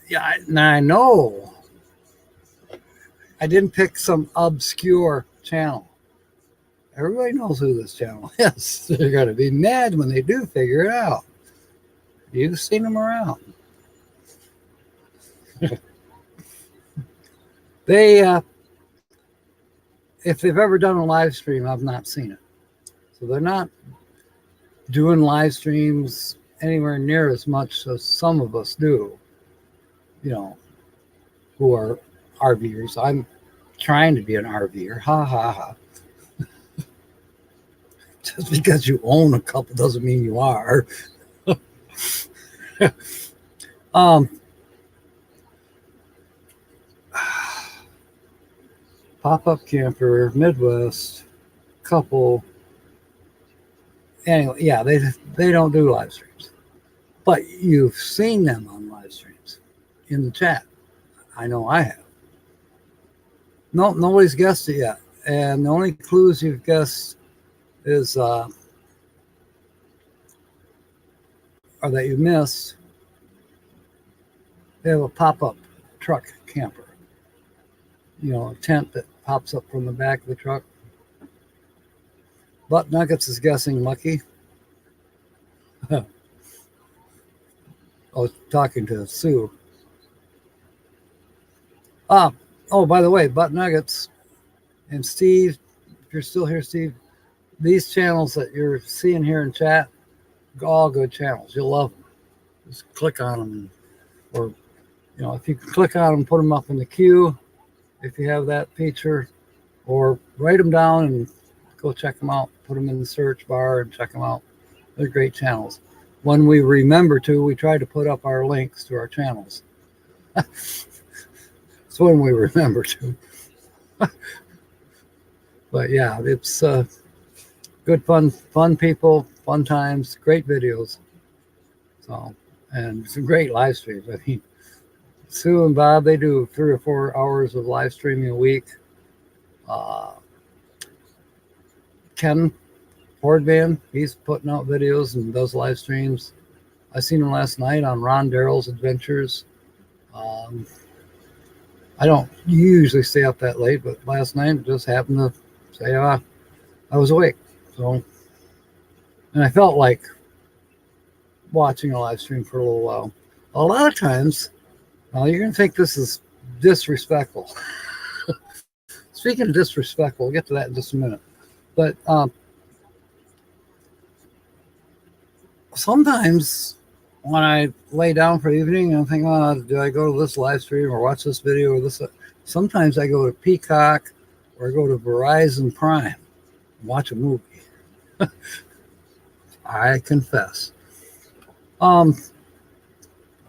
Yeah, I know. I didn't pick some obscure channel. Everybody knows who this channel is. They're going to be mad when they do figure it out. You've seen them around. If they've ever done a live stream, I've not seen it. So they're not doing live streams anywhere near as much as some of us do, who are RVers. I'm trying to be an RVer. Ha ha ha. Just because you own a couple doesn't mean you are. Pop-up camper, Midwest, couple. Anyway, yeah, they don't do live streams. But you've seen them on live streams in the chat. I know I have. No, nobody's guessed it yet. And the only clues you've guessed is or that you missed, they have a pop-up truck camper. A tent that pops up from the back of the truck. Butt Nuggets is guessing lucky. I was talking to Sue. Oh, by the way, Butt Nuggets and Steve, if you're still here, Steve, these channels that you're seeing here in chat, all good channels. You'll love them. Just click on them. Or, if you can click on them, put them up in the queue, if you have that feature, or write them down and go check them out. Put them in the search bar and check them out. They're great channels. When we remember to, we try to put up our links to our channels. It's when we remember to. But yeah, it's good fun people, fun times, great videos. So, and some great live streams. I mean, Sue and Bob, they do 3 or 4 hours of live streaming a week. Ken Fordvan, he's putting out videos and does live streams. I seen him last night on Ron Darrell's Adventures. I don't usually stay up that late, but last night just happened to say I was awake. So, and I felt like watching a live stream for a little while. A lot of times, you're going to think this is disrespectful. Speaking of disrespectful, we'll get to that in just a minute. But sometimes when I lay down for the evening and I think, do I go to this live stream or watch this video or this? Sometimes I go to Peacock or go to Verizon Prime and watch a movie. I confess.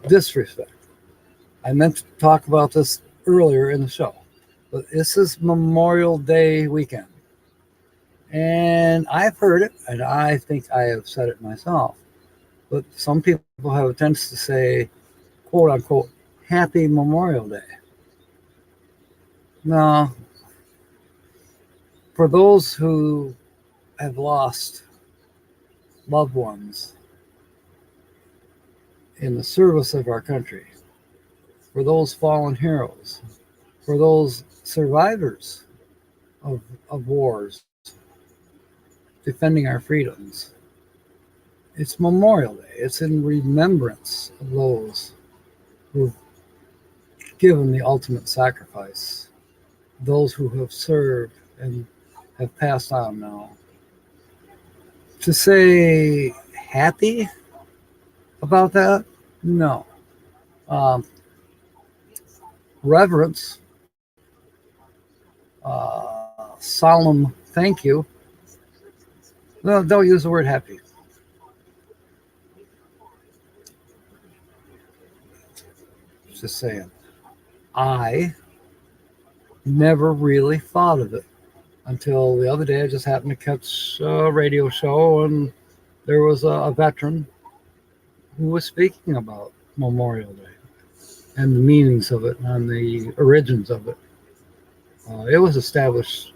Disrespect. I meant to talk about this earlier in the show, but this is Memorial Day weekend. And I've heard it, and I think I have said it myself. But some people have a tendency to say, quote unquote, Happy Memorial Day. No. For those who have lost loved ones in the service of our country, for those fallen heroes, for those survivors of wars, defending our freedoms, it's Memorial Day. It's in remembrance of those who've given the ultimate sacrifice, those who have served and have passed on now. To say happy about that? No. Reverence, solemn thank you. No, don't use the word happy. Just saying. I never really thought of it until the other day. I just happened to catch a radio show, and there was a veteran who was speaking about Memorial Day and the meanings of it and the origins of it. It was established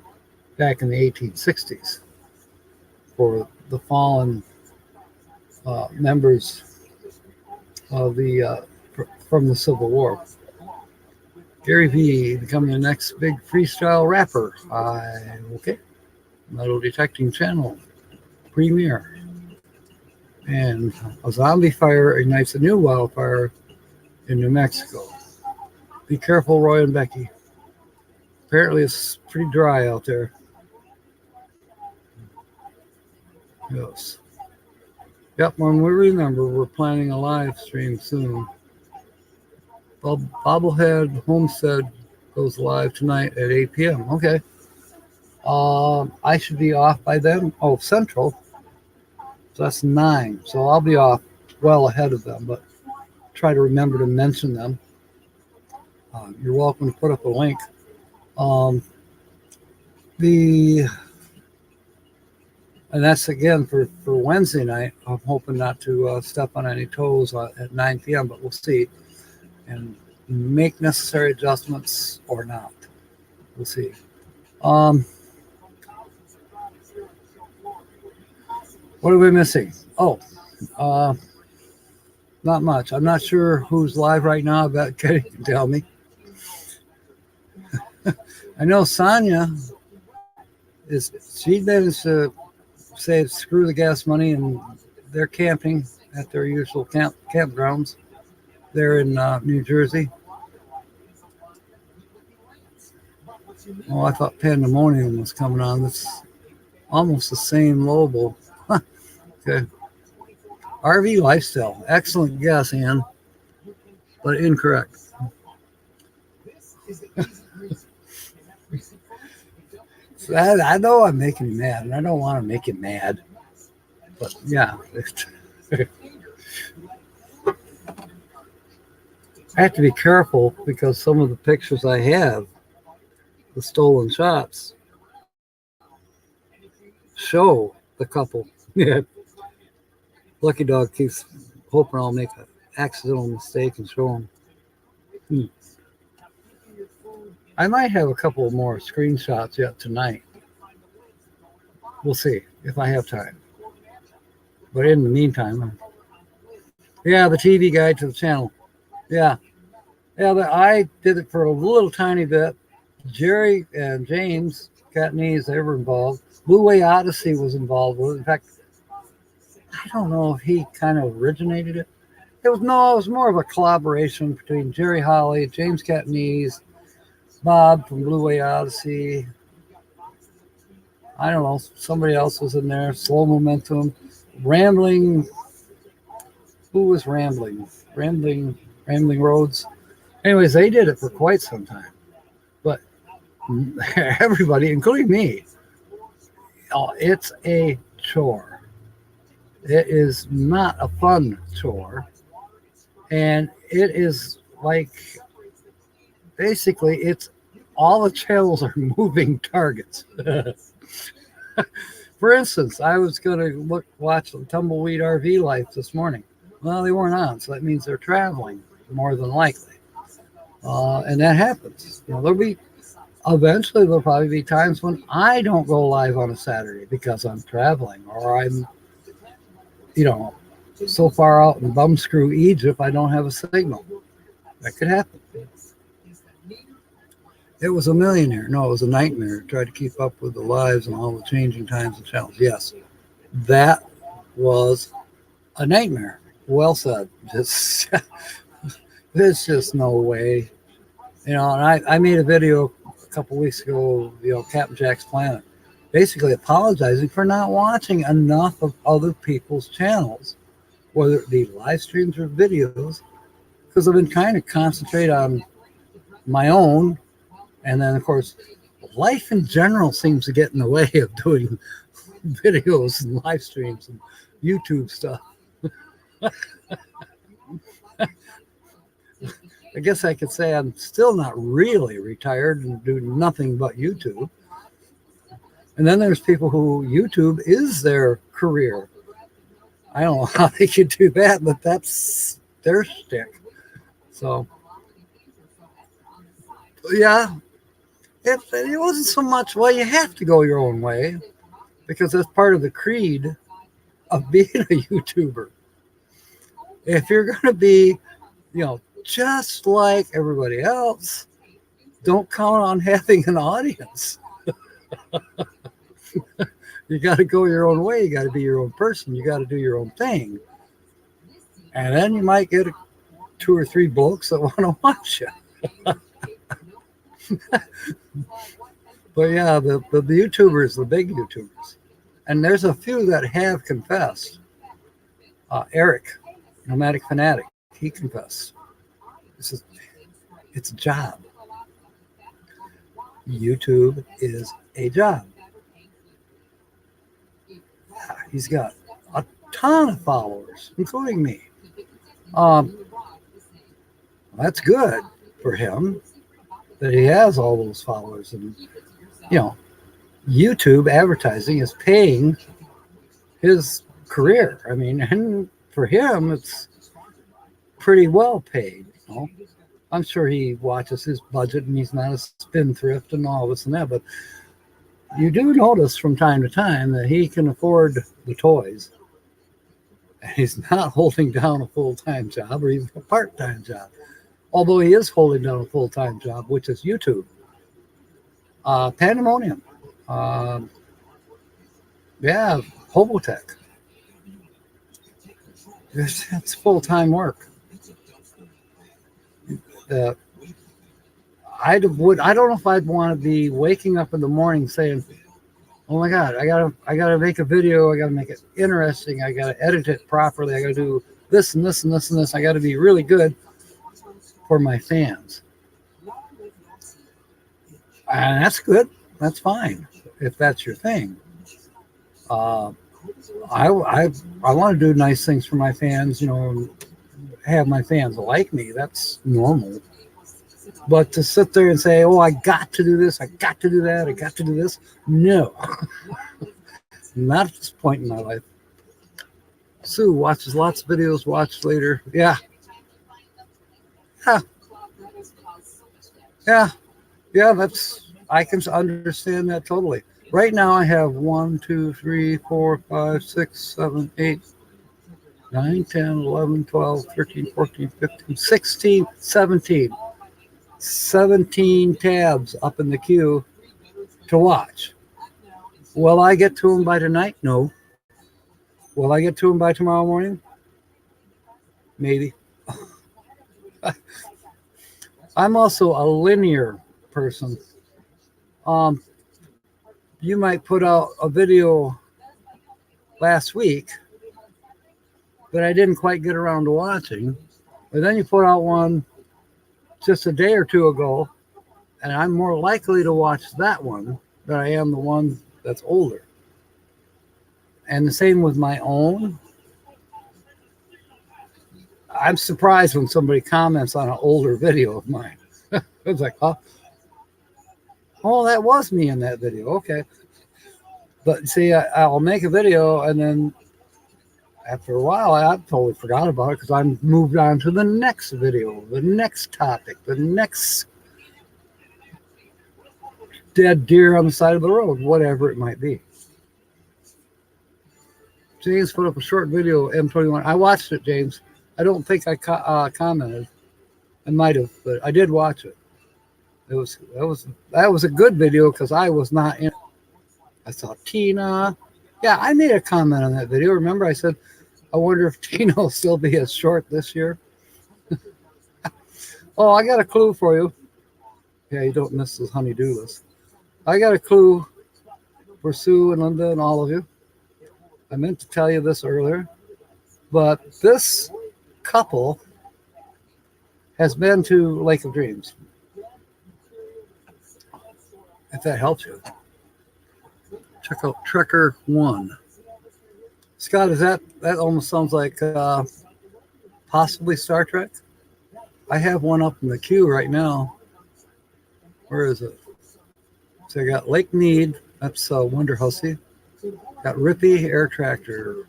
back in the 1860s for the fallen members of the from the Civil War. Gary V becoming the next big freestyle rapper. Okay. Metal Detecting Channel premiere. And a zombie fire ignites a new wildfire in New Mexico. Be careful, Roy and Becky. Apparently it's pretty dry out there. Yes. Yep, when we remember, we're planning a live stream soon. Bobblehead Homestead goes live tonight at 8 p.m. Okay. I should be off by then. Oh, Central. So that's 9. So I'll be off well ahead of them, but try to remember to mention them. You're welcome to put up a link. And that's again for Wednesday night. I'm hoping not to step on any toes at 9 p.m., but we'll see. And make necessary adjustments or not. We'll see. What are we missing? Oh, not much. I'm not sure who's live right now. I bet Katie can tell me. I know Sonia she managed to say screw the gas money, and they're camping at their usual campgrounds. They're in New Jersey. Oh, I thought Pandemonium was coming on. That's almost the same logo. Okay. RV Lifestyle. Excellent guess, Ann, but incorrect. So I know I'm making you mad, and I don't want to make you mad. But yeah. I have to be careful because some of the pictures I have, the stolen shots, show the couple. Yeah. Lucky Dog keeps hoping I'll make an accidental mistake and show him. I might have a couple more screenshots yet tonight. We'll see if I have time. But in the meantime, yeah, the TV guide to the channel. Yeah, but I did it for a little tiny bit. Jerry and James Catnese, they were involved. Blue Way Odyssey was involved with it. In fact, I don't know if he kind of originated it. It was more of a collaboration between Jerry Holly, James Catnese, Bob from Blue Way Odyssey. I don't know, somebody else was in there. Slow Momentum, Rambling. Who was Rambling? Rambling Roads. Anyways, they did it for quite some time. But everybody, including me, it's a chore. It is not a fun chore. And it is like, basically, it's all the channels are moving targets. For instance, I was going to watch Tumbleweed RV Life this morning. Well, they weren't on, so that means they're traveling more than likely. And that happens. Eventually there'll probably be times when I don't go live on a Saturday because I'm traveling, or I'm, so far out in bumscrew Egypt, I don't have a signal. That could happen. It was a millionaire. No, it was a nightmare. Tried to keep up with the lives and all the changing times and channels. Yes, that was a nightmare. Well said. There's just no way. And I made a video a couple weeks ago, Captain Jack's Planet, basically apologizing for not watching enough of other people's channels, whether it be live streams or videos, because I've been trying to concentrate on my own. And then, of course, life in general seems to get in the way of doing videos and live streams and YouTube stuff. I guess I could say I'm still not really retired and do nothing but YouTube. And then there's people who YouTube is their career. I don't know how they could do that, but that's their shtick. So, yeah. It wasn't so much, well, you have to go your own way because that's part of the creed of being a YouTuber. If you're going to be, just like everybody else, don't count on having an audience. You got to go your own way. You got to be your own person. You got to do your own thing. And then you might get 2 or 3 blokes that want to watch you. But yeah, the YouTubers, the big YouTubers, and there's a few that have confessed Eric, Nomadic Fanatic, he confessed. It's a job. YouTube is a job. He's got a ton of followers, including me. That's good for him that he has all those followers. And, YouTube advertising is paying his career. I mean, and for him, it's pretty well paid. I'm sure he watches his budget and he's not a spendthrift and all this and that, but you do notice from time to time that he can afford the toys. And he's not holding down a full-time job or even a part-time job. Although he is holding down a full-time job, which is YouTube. Pandemonium. Hobotech. It's full-time work. I don't know if I'd want to be waking up in the morning saying, "Oh my God, I gotta make a video. I gotta make it interesting. I gotta edit it properly. I gotta do this and this and this and this. I gotta be really good for my fans." And that's good. That's fine if that's your thing. I want to do nice things for my fans. Have my fans like me. That's normal. But to sit there and say, "Oh, I got to do this, I got to do that, I got to do this," no. Not at this point in my life. Sue watches lots of videos, watch later. Yeah, I can understand that totally. Right now I have 1, 2, 3, 4, 5, 6, 7, 8, 9, 10, 11, 12, 13, 14, 15, 16, 17 tabs up in the queue to watch. Will I get to them by tonight? No. Will I get to them by tomorrow morning? Maybe. I'm also a linear person. You might put out a video last week that I didn't quite get around to watching, but then you put out one just a day or two ago, and I'm more likely to watch that one than I am the one that's older. And the same with my own. I'm surprised when somebody comments on an older video of mine. It's like, oh, that was me in that video. Okay. But see, I'll make a video and then after a while, I totally forgot about it because I moved on to the next video, the next topic, the next dead deer on the side of the road, whatever it might be. James put up a short video, M21. I watched it, James. I don't think I commented. I might have, but I did watch it. That was a good video because I was not in it. I saw Tina. Yeah, I made a comment on that video. Remember, I said, I wonder if Tina will still be as short this year. Oh, I got a clue for you. Yeah, you don't miss this honey-do list. I got a clue for Sue and Linda and all of you. I meant to tell you this earlier, but this couple has been to Lake of Dreams. If that helps you. Check out Trekker 1. Scott, is that almost sounds like possibly Star Trek? I have one up in the queue right now. Where is it? So I got Lake Mead. That's Wonder Hussey. Got Rippy Air Tractor.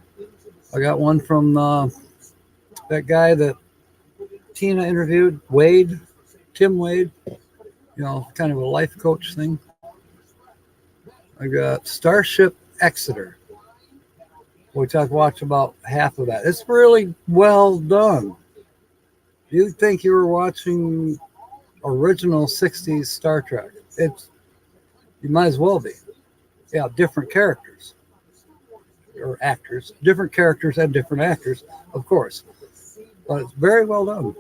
I got one from that guy that Tina interviewed, Wade, Tim Wade. Kind of a life coach thing. I got Starship Exeter, which I've watched about half of that. It's really well done. You'd think you were watching original 60s Star Trek. You might as well be. Yeah, different characters. Or actors. Different characters and different actors, of course. But it's very well done.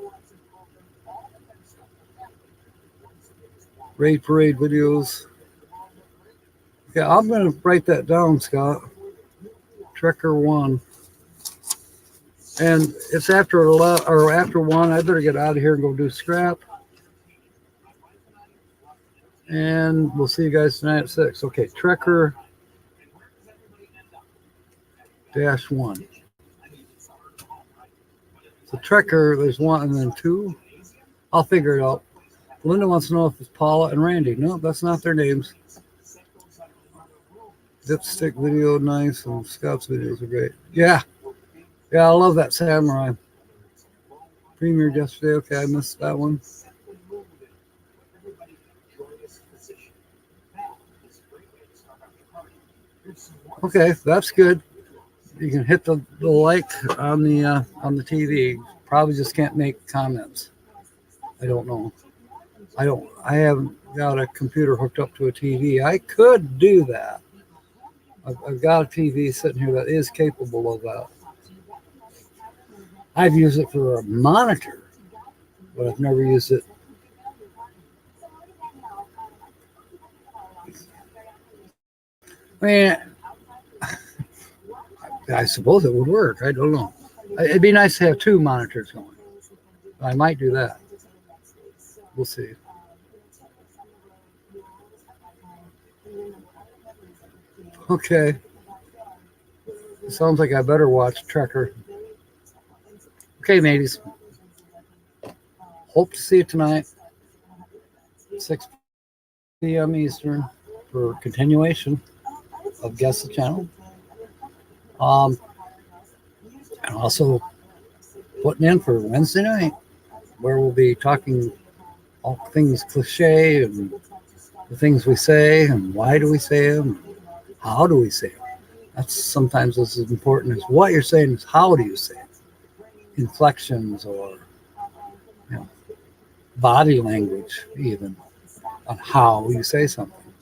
Raid Parade videos. Yeah, I'm going to write that down, Scott. Trekker 1. And it's after 11, or after 1. I better get out of here and go do scrap. And we'll see you guys tonight at 6. Okay, Trekker -1. So Trekker, there's 1 and then 2. I'll figure it out. Linda wants to know if it's Paula and Randy. No, that's not their names. Dipstick video, nice, and Scott's videos are great. Yeah, I love that samurai. Premiered yesterday. Okay, I missed that one. Okay, that's good. You can hit the like on the TV. Probably just can't make comments. I don't know. I haven't got a computer hooked up to a TV. I could do that. I've got a TV sitting here that is capable of that. I've used it for a monitor, but I've never used it. I mean, I suppose it would work. I don't know. It'd be nice to have 2 monitors going. I might do that. We'll see. Okay. It sounds like I better watch Trekker. Okay, mateys. Hope to see you tonight, 6 p.m. Eastern, for continuation of Guess the Channel. And also putting in for Wednesday night, where we'll be talking all things cliche and the things we say and why do we say them, how do we say them. That's sometimes as important as what you're saying is how do you say it. Inflections or body language even on how you say something.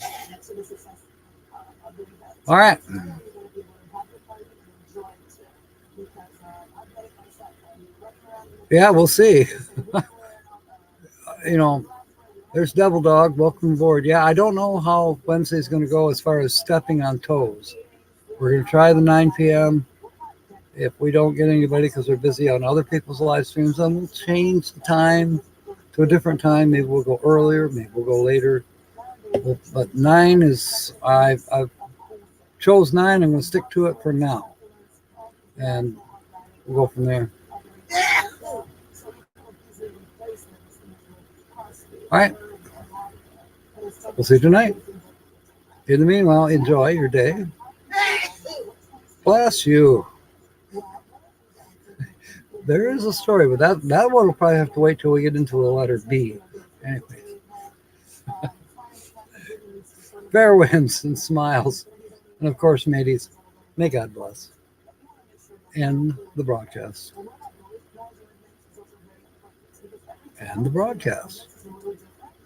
All right. Yeah, we'll see. There's Devil Dog. Welcome aboard. Yeah, I don't know how Wednesday's going to go as far as stepping on toes. We're going to try the 9 p.m. If we don't get anybody because they're busy on other people's live streams, then we'll change the time to a different time. Maybe we'll go earlier. Maybe we'll go later. But 9 is, I've chose 9. I'm going to stick to it for now. And we'll go from there. All right. We'll see you tonight. In the meanwhile, enjoy your day. Bless you. There is a story, but that one will probably have to wait till we get into the letter B. Anyways. Fair winds and smiles. And of course, mateys, may God bless. End the broadcast. And the broadcast.